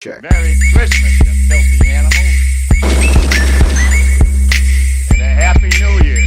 Check. Merry Christmas, you filthy animals. And a Happy New Year.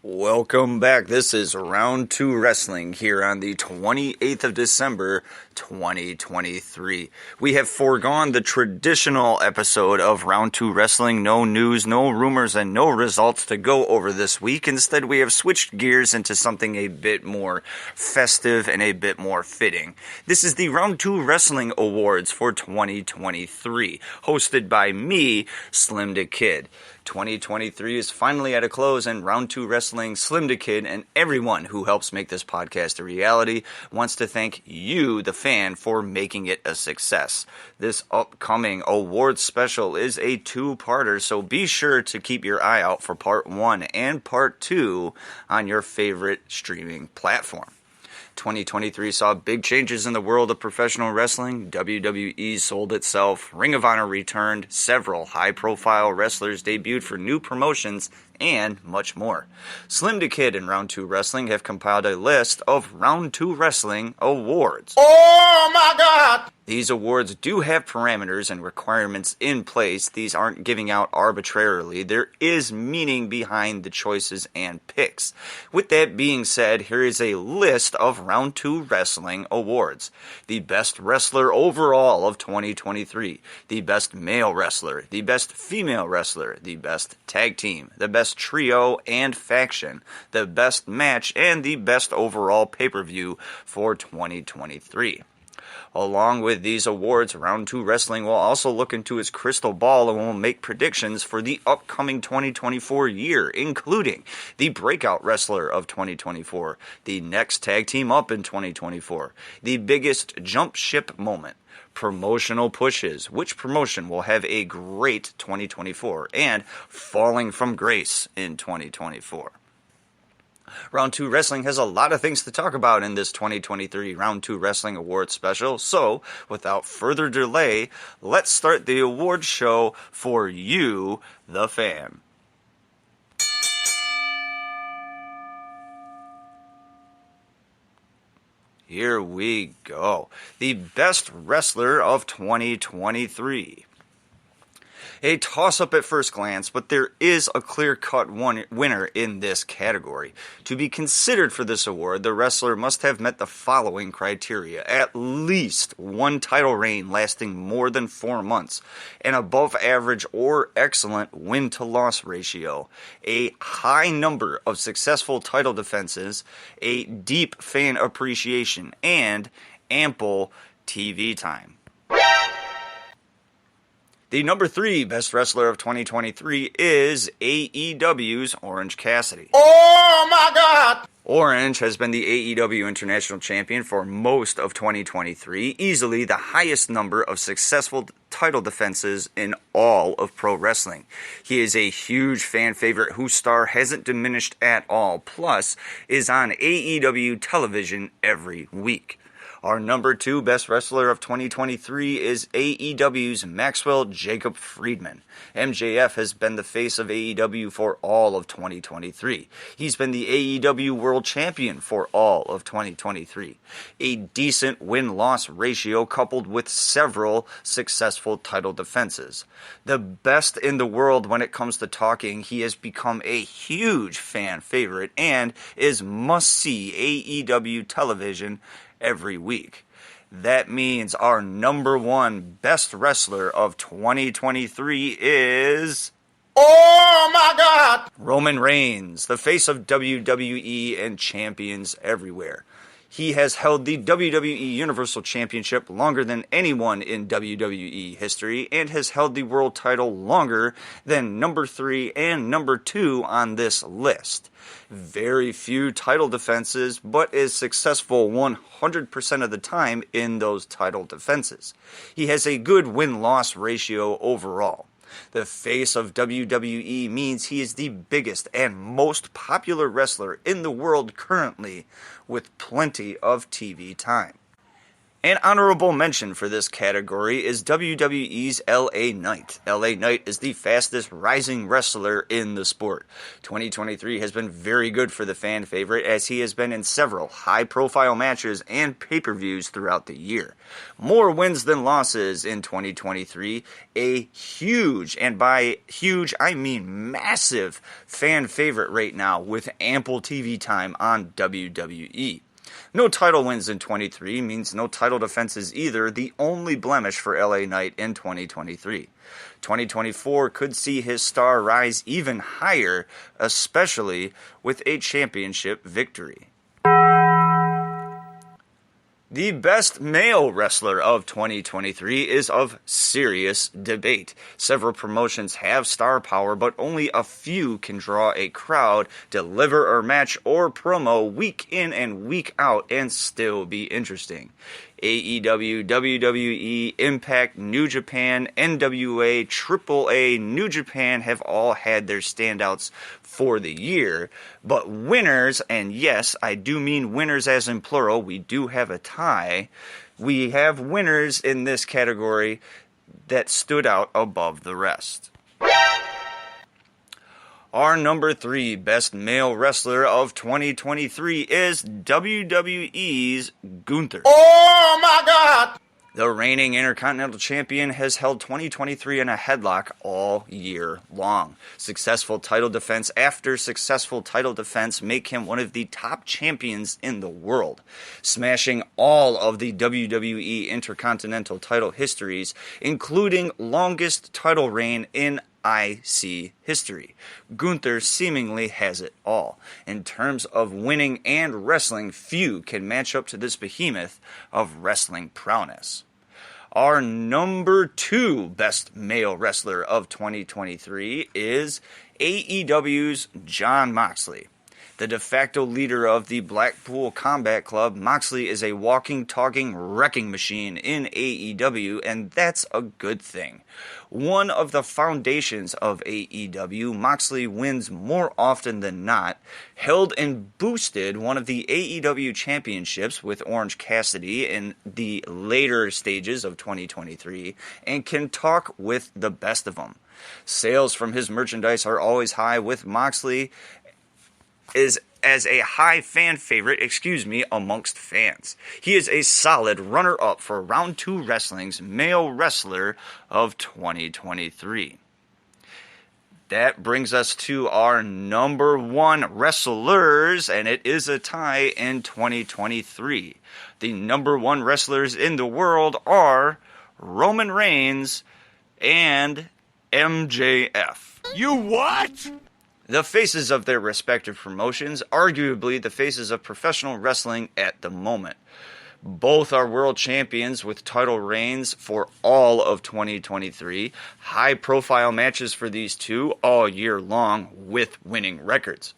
Welcome back. This is Round 2 Wrestling here on the 28th of December, 2023. We have foregone the traditional episode of Round 2 Wrestling. No news, no rumors, and no results to go over this week. Instead, we have switched gears into something a bit more festive and a bit more fitting. This is the Round 2 Wrestling Awards for 2023, hosted by me, SlimmDa KID. 2023 is finally at a close, and Round 2 Wrestling, SlimmDa KID, and everyone who helps make this podcast a reality wants to thank you, the fan, for making it a success. This upcoming awards special is a two-parter, so be sure to keep your eye out for Part 1 and Part 2 on your favorite streaming platform. 2023 saw big changes in the world of professional wrestling. WWE sold itself, Ring of Honor returned, several high-profile wrestlers debuted for new promotions, and much more. SlimmDa KID and Round 2 Wrestling have compiled a list of Round 2 Wrestling awards. Oh my God! These awards do have parameters and requirements in place. These aren't giving out arbitrarily. There is meaning behind the choices and picks. With that being said, here is a list of Round 2 Wrestling awards. The Best Wrestler Overall of 2023, the Best Male Wrestler, the Best Female Wrestler, the Best Tag Team, the Best Trio and Faction, the Best Match, and the Best Overall Pay-Per-View for 2023. Along with these awards, Round 2 Wrestling will also look into its crystal ball and will make predictions for the upcoming 2024 year, including the breakout wrestler of 2024, the next tag team up in 2024, the biggest jump ship moment, promotional pushes, which promotion will have a great 2024, and falling from grace in 2024. Round 2 Wrestling has a lot of things to talk about in this 2023 Round 2 Wrestling Awards special, so without further delay, let's start the awards show for you, the fan. Here we go. The Best Wrestler of 2023. A toss-up at first glance, but there is a clear-cut winner in this category. To be considered for this award, the wrestler must have met the following criteria: at least one title reign lasting more than 4 months, an above-average or excellent win-to-loss ratio, a high number of successful title defenses, a deep fan appreciation, and ample TV time. The number 3 Best Wrestler of 2023 is AEW's Orange Cassidy. Oh my God! Orange has been the AEW International Champion for most of 2023, easily the highest number of successful title defenses in all of pro wrestling. He is a huge fan favorite whose star hasn't diminished at all, plus is on AEW television every week. Our number 2 Best Wrestler of 2023 is AEW's Maxwell Jacob Friedman. MJF has been the face of AEW for all of 2023. He's been the AEW World Champion for all of 2023. A decent win-loss ratio coupled with several successful title defenses. The best in the world when it comes to talking, he has become a huge fan favorite and is must-see AEW television every week. That means our number 1 Best Wrestler of 2023 is... Oh my God! Roman Reigns, the face of WWE and champions everywhere. He has held the WWE Universal Championship longer than anyone in WWE history and has held the world title longer than number 3 and number 2 on this list. Very few title defenses, but is successful 100% of the time in those title defenses. He has a good win-loss ratio overall. The face of WWE means he is the biggest and most popular wrestler in the world currently, with plenty of TV time. An honorable mention for this category is WWE's LA Knight. LA Knight is the fastest rising wrestler in the sport. 2023 has been very good for the fan favorite, as he has been in several high-profile matches and pay-per-views throughout the year. More wins than losses in 2023, a huge, and by huge I mean massive, fan favorite right now with ample TV time on WWE. No title wins in 23 means no title defenses either, the only blemish for LA Knight in 2023. 2024 could see his star rise even higher, especially with a championship victory. The best male wrestler of 2023 is of serious debate. Several promotions have star power, but only a few can draw a crowd, deliver a match or promo week in and week out, and still be interesting. AEW, WWE, Impact, New Japan, NWA, AAA, New Japan have all had their standouts for the year, but winners, and yes, I do mean winners as in plural, we do have a tie. We have winners in this category that stood out above the rest. Our number 3 best male wrestler of 2023 is WWE's Gunther. Oh my God! The reigning Intercontinental Champion has held 2023 in a headlock all year long. Successful title defense after successful title defense make him one of the top champions in the world, smashing all of the WWE Intercontinental title histories, including longest title reign in IC history. Gunther seemingly has it all. In terms of winning and wrestling, few can match up to this behemoth of wrestling prowess. Our number 2 best male wrestler of 2023 is AEW's Jon Moxley. The de facto leader of the Blackpool Combat Club, Moxley is a walking, talking wrecking machine in AEW, and that's a good thing. One of the foundations of AEW, Moxley wins more often than not, held and boosted one of the AEW championships with Orange Cassidy in the later stages of 2023, and can talk with the best of them. Sales from his merchandise are always high, with Moxley is as a high fan favorite, amongst fans. He is a solid runner-up for Round 2 Wrestling's male wrestler of 2023. That brings us to our number 1 wrestlers, and it is a tie in 2023. The number 1 wrestlers in the world are Roman Reigns and MJF. You what? The faces of their respective promotions, arguably the faces of professional wrestling at the moment. Both are world champions with title reigns for all of 2023. High-profile matches for these two all year long with winning records.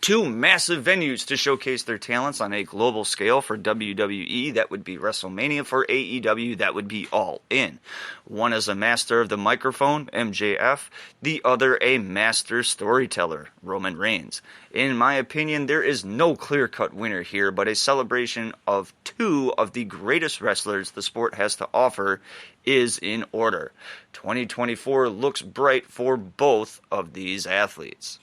2 massive venues to showcase their talents on a global scale for WWE, that would be WrestleMania. For AEW, that would be All In. One is a master of the microphone, MJF, the other a master storyteller, Roman Reigns. In my opinion, there is no clear-cut winner here, but a celebration of 2 of the greatest wrestlers the sport has to offer is in order. 2024 looks bright for both of these athletes.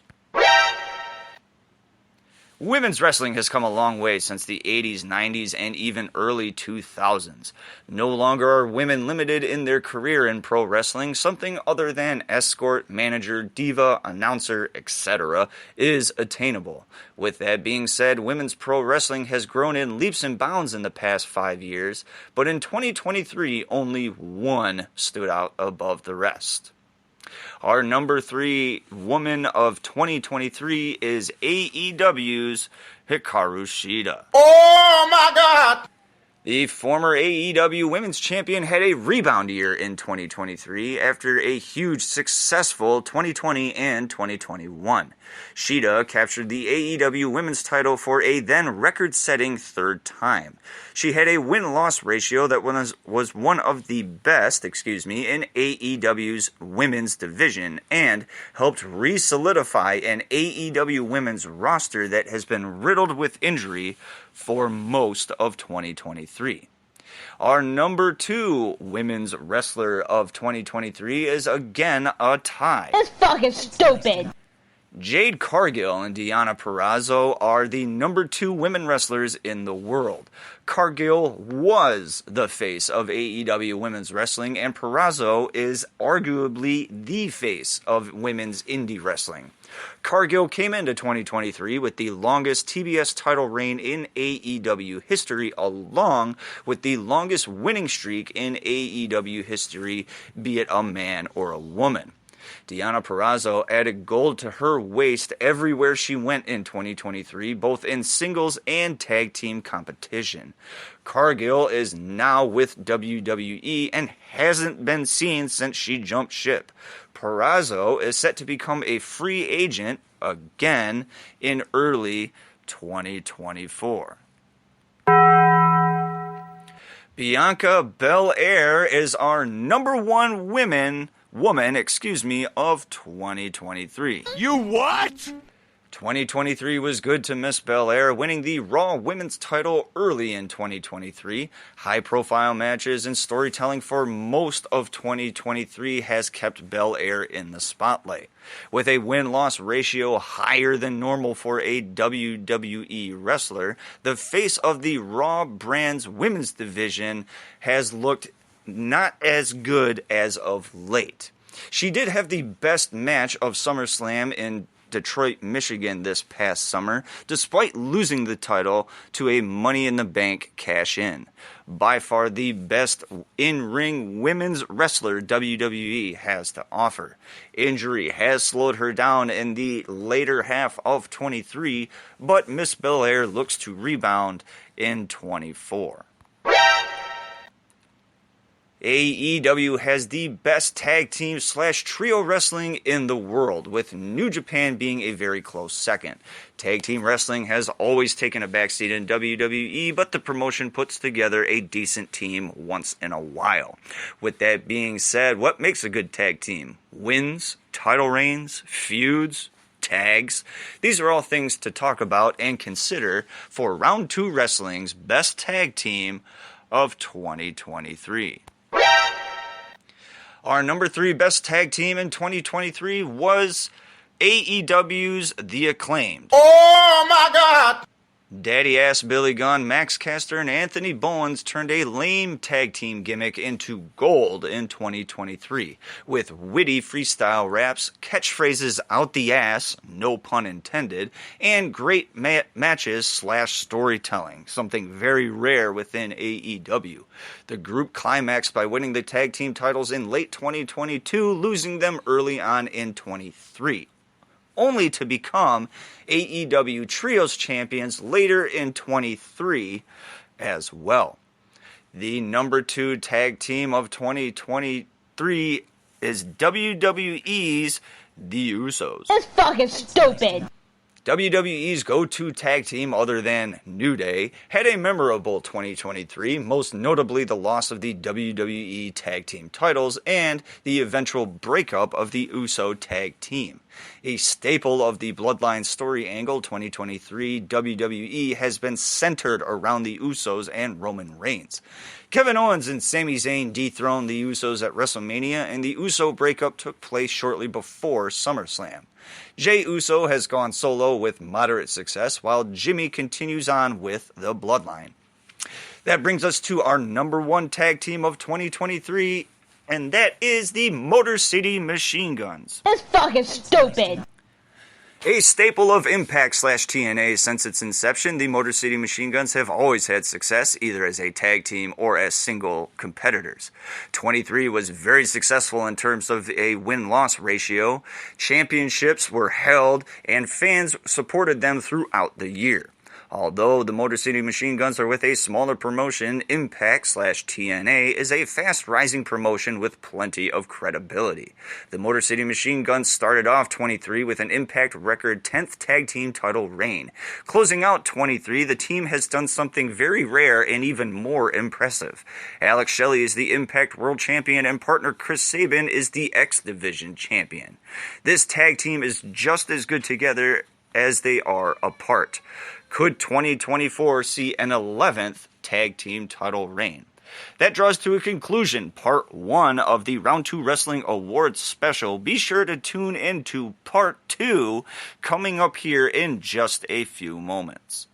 Women's wrestling has come a long way since the 80s, 90s, and even early 2000s. No longer are women limited in their career in pro wrestling. Something other than escort, manager, diva, announcer, etc. is attainable. With that being said, women's pro wrestling has grown in leaps and bounds in the past 5 years, but in 2023, only one stood out above the rest. Our number 3 woman of 2023 is AEW's Hikaru Shida. Oh my God! The former AEW Women's Champion had a rebound year in 2023 after a huge successful 2020 and 2021. Shida captured the AEW Women's title for a then record-setting 3rd time. She had a win-loss ratio that was one of the best, in AEW's women's division, and helped re-solidify an AEW women's roster that has been riddled with injury for most of 2023. Our number 2 women's wrestler of 2023 is again a tie. That's fucking stupid. Jade Cargill and Deonna Purrazzo are the number 2 women wrestlers in the world. Cargill was the face of AEW Women's Wrestling, and Purrazzo is arguably the face of women's indie wrestling. Cargill came into 2023 with the longest TBS title reign in AEW history, along with the longest winning streak in AEW history, be it a man or a woman. Deonna Purrazzo added gold to her waist everywhere she went in 2023, both in singles and tag team competition. Cargill is now with WWE and hasn't been seen since she jumped ship. Purrazzo is set to become a free agent again in early 2024. Bianca Belair is our number 1 woman of 2023. You what? 2023 was good to Miss Belair, winning the Raw Women's title early in 2023. High-profile matches and storytelling for most of 2023 has kept Belair in the spotlight. With a win-loss ratio higher than normal for a WWE wrestler, the face of the Raw brand's women's division has looked not as good as of late. She did have the best match of SummerSlam in Detroit, Michigan this past summer, despite losing the title to a Money in the Bank cash-in. By far the best in-ring women's wrestler WWE has to offer. Injury has slowed her down in the later half of 23, but Miss Belair looks to rebound in 24. AEW has the best tag team / trio wrestling in the world, with New Japan being a very close second. Tag team wrestling has always taken a backseat in WWE, but the promotion puts together a decent team once in a while. With that being said, what makes a good tag team? Wins, title reigns, feuds, tags. These are all things to talk about and consider for Round 2 Wrestling's best tag team of 2023. Our number 3 best tag team in 2023 was AEW's The Acclaimed. Oh my God! Daddy-ass Billy Gunn, Max Caster, and Anthony Bowens turned a lame tag team gimmick into gold in 2023, with witty freestyle raps, catchphrases out the ass, no pun intended, and great matches / storytelling, something very rare within AEW. The group climaxed by winning the tag team titles in late 2022, losing them early on in 23. Only to become AEW Trios champions later in 23 as well. The number 2 tag team of 2023 is WWE's The Usos. That's fucking stupid. WWE's go-to tag team, other than New Day, had a memorable 2023, most notably the loss of the WWE Tag Team titles and the eventual breakup of the Uso Tag Team. A staple of the Bloodline story angle, 2023 WWE has been centered around the Usos and Roman Reigns. Kevin Owens and Sami Zayn dethroned the Usos at WrestleMania, and the Uso breakup took place shortly before SummerSlam. Jey Uso has gone solo with moderate success, while Jimmy continues on with the Bloodline. That brings us to our number 1 tag team of 2023, and that is the Motor City Machine Guns. That's fucking stupid. A staple of Impact / TNA since its inception, the Motor City Machine Guns have always had success, either as a tag team or as single competitors. 23 was very successful in terms of a win-loss ratio. Championships were held, and fans supported them throughout the year. Although the Motor City Machine Guns are with a smaller promotion, Impact / TNA is a fast-rising promotion with plenty of credibility. The Motor City Machine Guns started off 23 with an Impact record 10th tag team title reign. Closing out 23, the team has done something very rare and even more impressive. Alex Shelley is the Impact World Champion, and partner Chris Sabin is the X Division Champion. This tag team is just as good together as they are apart. Could 2024 see an 11th tag team title reign? That draws to a conclusion part 1 of the Round 2 Wrestling Awards special. Be sure to tune into part 2 coming up here in just a few moments.